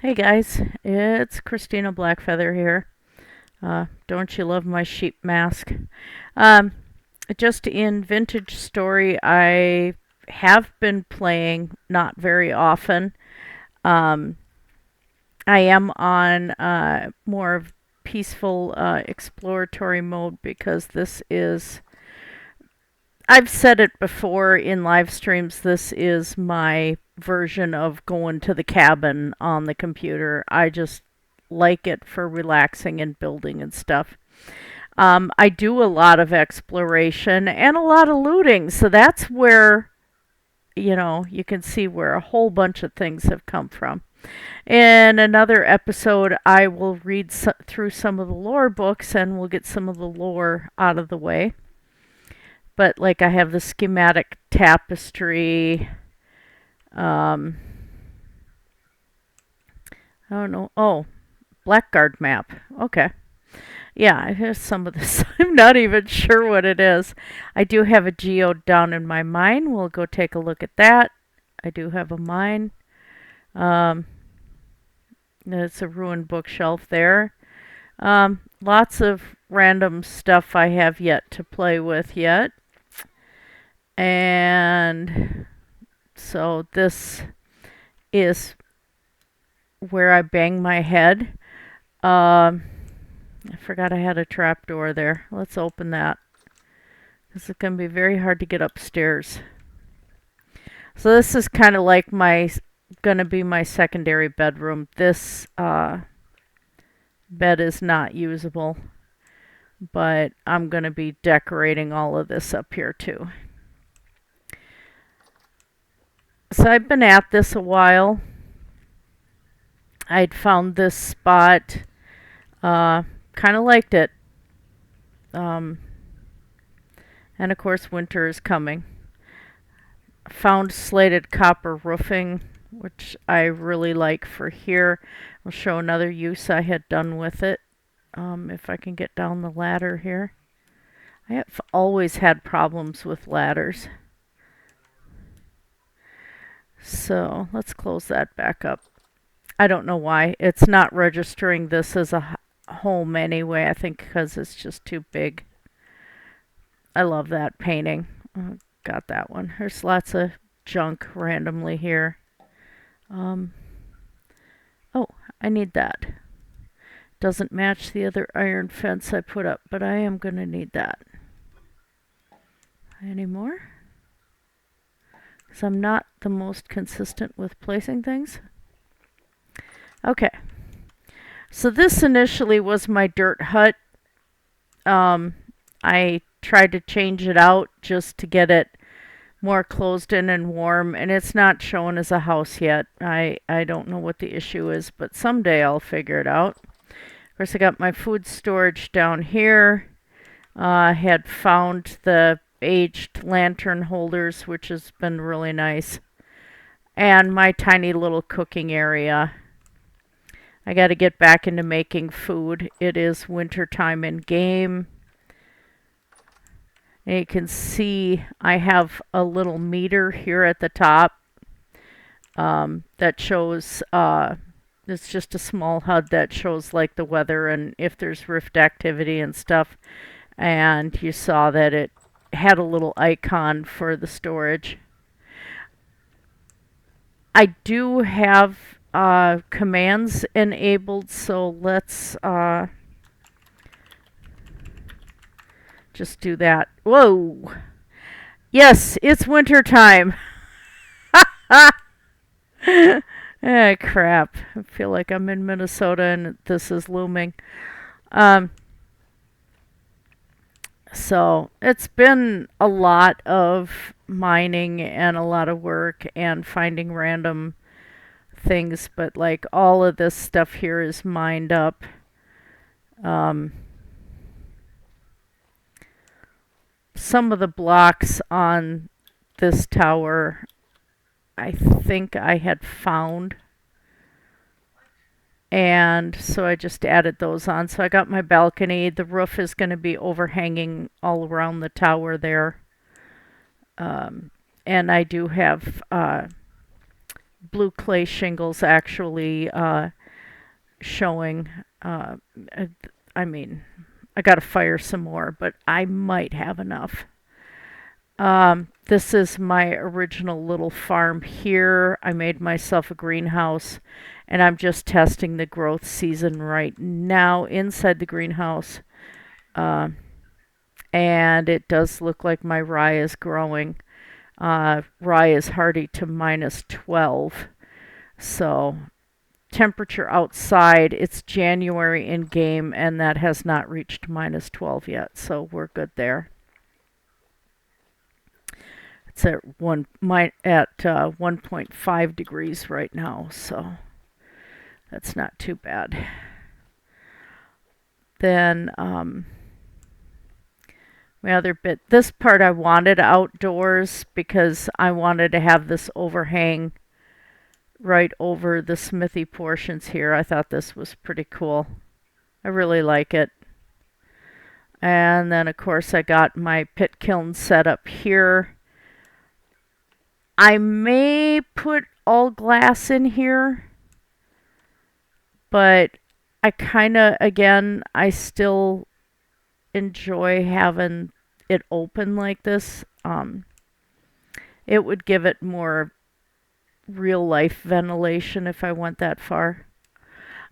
Hey guys, it's Christina Blackfeather here. Don't you love my sheep mask? Um, just in Vintage Story, I have been playing not very often. Um, I am on more of peaceful exploratory mode because this is. I've said it before in live streams, this is my version of going to the cabin on the computer. I just like it for relaxing and building and stuff. I do a lot of exploration and a lot of looting, so that's where, you can see where a whole bunch of things have come from. In another episode, I will read through some of the lore books and we'll get some of the lore out of the way. But like I have the schematic tapestry. Um, I don't know. Oh, Blackguard map. Okay. Yeah, here's some of this. I'm not even sure what it is. I do have a geode down in my mine. We'll go take a look at that. I do have a mine. Um, it's a ruined bookshelf there. Lots of random stuff I have yet to play with yet. And so this is where I bang my head. I forgot I had a trapdoor there. Let's open that. This is going to be very hard to get upstairs. So this is kind of like going to be my secondary bedroom. This bed is not usable, but I'm going to be decorating all of this up here too. So I've been at this a while. I'd found this spot, kind of liked it. And of course winter is coming. Found slated copper roofing, which I really like for here. I'll show another use I had done with it. If I can get down the ladder here. I have always had problems with ladders. So let's close that back up. I don't know why. It's not registering this as a home anyway. I think because it's just too big. I love that painting. Got that one. There's lots of junk randomly here. Oh, I need that. Doesn't match the other iron fence I put up, but I am going to need that. Any more? Because I'm not the most consistent with placing things. Okay. So this initially was my dirt hut. I tried to change it out just to get it more closed in and warm, and it's not shown as a house yet. I don't know what the issue is, but someday I'll figure it out. Of course, I got my food storage down here. I had found the aged lantern holders, which has been really nice. And my tiny little cooking area. I got to get back into making food. It is winter time in game. And you can see I have a little meter here at the top that shows, it's just a small HUD that shows like the weather and if there's rift activity and stuff. And you saw that it had a little icon for the storage. I do have commands enabled, so let's just do that. Whoa! Yes, it's winter time. Ah, crap. I feel like I'm in Minnesota and this is looming. So it's been a lot of mining and a lot of work and finding random things, but like all of this stuff here is mined up. Some of the blocks on this tower I think I had found, and so I just added those on. So I got my balcony. The roof is going to be overhanging all around the tower there. And I do have blue clay shingles actually showing. Uh, I mean, I gotta fire some more, but I might have enough. This is my original little farm here. I made myself a greenhouse, and I'm just testing the growth season right now inside the greenhouse. Uh, and it does look like my rye is growing. Rye is hardy to -12. So temperature outside, it's January in game, and that has not reached -12 yet. So we're good there. It's at 1.5 degrees right now, so that's not too bad. Then my other bit, this part I wanted outdoors because I wanted to have this overhang right over the Smithy portions here. I thought this was pretty cool. I really like it. And then of course I got my pit kiln set up here. I may put all glass in here, but I kind of, again, I still enjoy having it open like this. It would give it more real life ventilation if I went that far.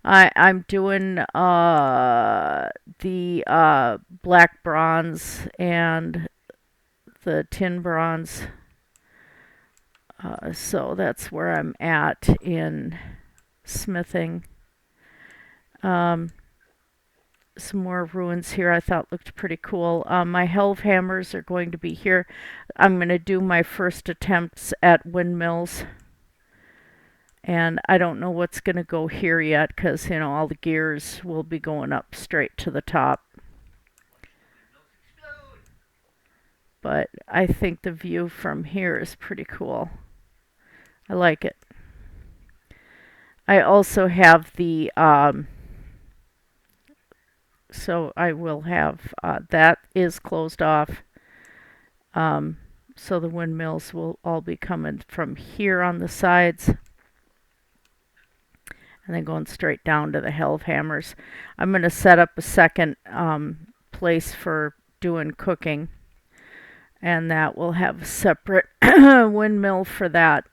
I'm doing the black bronze and the tin bronze. So that's where I'm at in smithing. Some more ruins here I thought looked pretty cool. My helve hammers are going to be here. I'm going to do my first attempts at windmills. And I don't know what's going to go here yet because, you know, all the gears will be going up straight to the top. But I think the view from here is pretty cool. I like it. I also have the, so I will have, that is closed off. So the windmills will all be coming from here on the sides. And then going straight down to the helve hammers. I'm going to set up a second place for doing cooking. And that will have a separate windmill for that.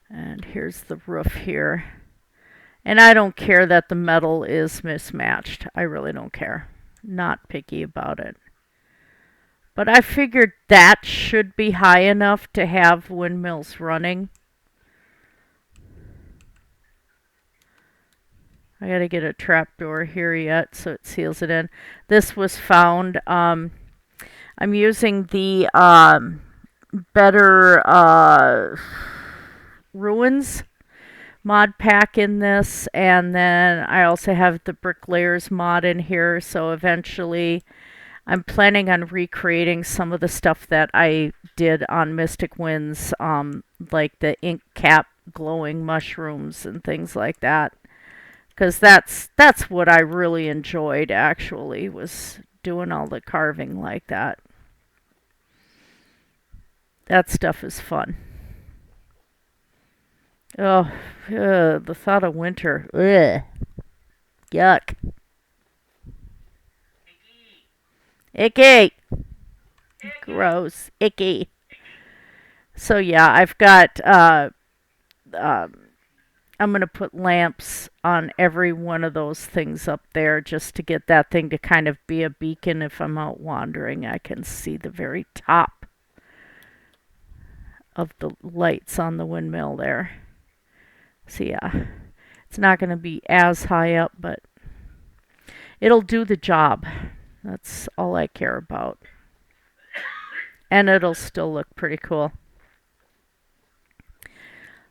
And here's the roof here. And I don't care that the metal is mismatched. I really don't care. Not picky about it. But I figured that should be high enough to have windmills running. I gotta get a trapdoor here yet so it seals it in. This was found. I'm using the Better Ruins mod pack in this, and then I also have the Bricklayers mod in here. So eventually I'm planning on recreating some of the stuff that I did on Mystic Winds, like the ink cap glowing mushrooms and things like that. Because that's what I really enjoyed, actually, was doing all the carving like that. That stuff is fun. Oh, the thought of winter. Ugh. Yuck. Icky. Gross. Icky. So yeah, I've got, I'm going to put lamps on every one of those things up there just to get that thing to kind of be a beacon. If I'm out wandering, I can see the very top of the lights on the windmill there. So yeah, it's not going to be as high up, but it'll do the job. That's all I care about. And it'll still look pretty cool.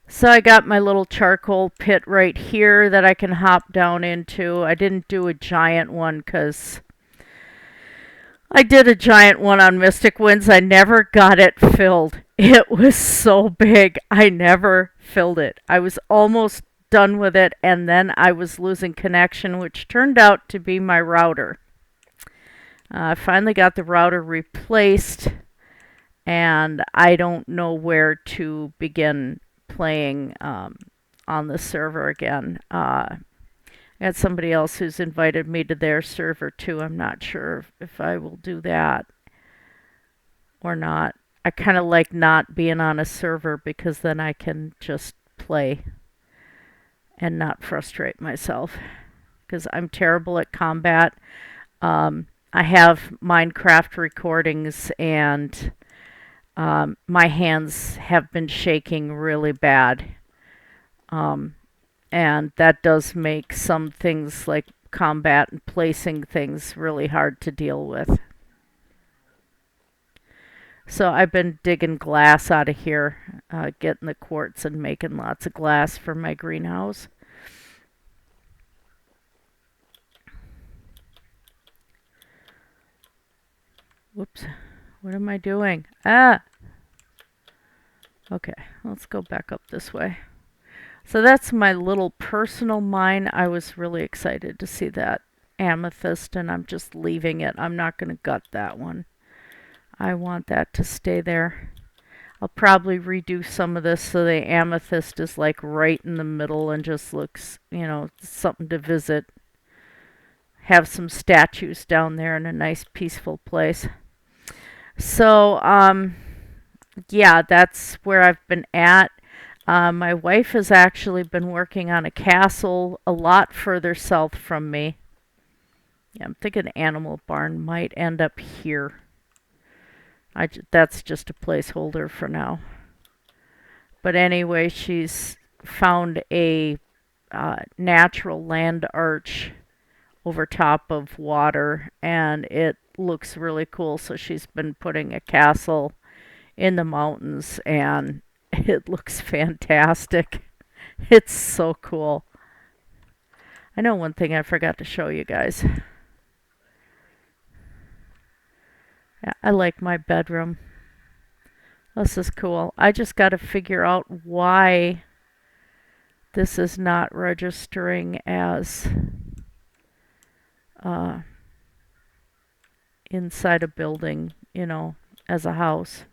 So I got my little charcoal pit right here that I can hop down into. I didn't do a giant one because I did a giant one on Mystic Winds. I never got it filled. It was so big. I never filled it. I was almost done with it, and then I was losing connection, which turned out to be my router. I finally got the router replaced, and I don't know where to begin playing on the server again. I got somebody else who's invited me to their server too. I'm not sure if I will do that or not. I kind of like not being on a server because then I can just play and not frustrate myself because I'm terrible at combat. I have Minecraft recordings and my hands have been shaking really bad. Um, and that does make some things like combat and placing things really hard to deal with. So I've been digging glass out of here, getting the quartz and making lots of glass for my greenhouse. Whoops, what am I doing? Ah! Okay, let's go back up this way. So that's my little personal mine. I was really excited to see that amethyst, and I'm just leaving it. I'm not going to gut that one. I want that to stay there. I'll probably redo some of this so the amethyst is like right in the middle and just looks, you know, something to visit. Have some statues down there in a nice peaceful place. So, yeah, that's where I've been at. My wife has actually been working on a castle a lot further south from me. Yeah, I'm thinking Animal Barn might end up here. That's just a placeholder for now. But anyway, she's found a natural land arch over top of water, and it looks really cool. So she's been putting a castle in the mountains, and it looks fantastic. It's so cool. I know one thing I forgot to show you guys. Yeah, I like my bedroom. This is cool. I just got to figure out why this is not registering as inside a building, you know, as a house.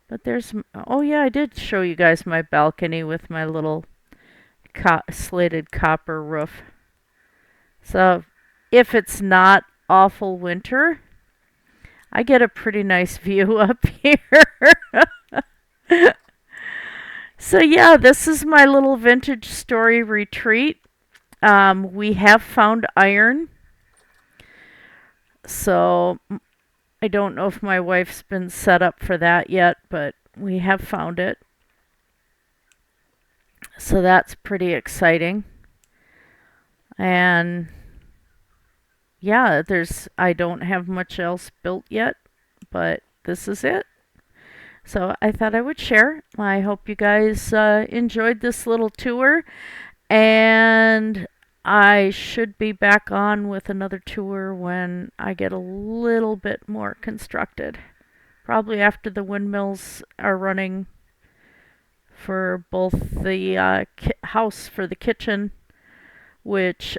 But there's, oh yeah, I did show you guys my balcony with my little slated copper roof. So if it's not awful winter, I get a pretty nice view up here. So yeah, this is my little vintage story retreat. We have found iron. So I don't know if my wife's been set up for that yet, but we have found it. So that's pretty exciting. And yeah, I don't have much else built yet, but this is it. So I thought I would share. I hope you guys enjoyed this little tour, and I should be back on with another tour when I get a little bit more constructed. Probably after the windmills are running for both the house for the kitchen, which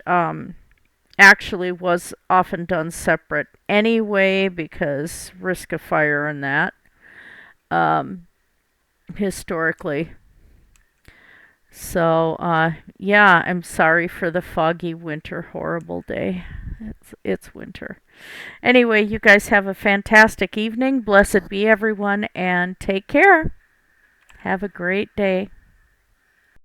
actually was often done separate anyway because risk of fire and that historically. So yeah, I'm sorry for the foggy winter horrible day. It's winter. Anyway, you guys have a fantastic evening. Blessed be everyone, and take care. Have a great day.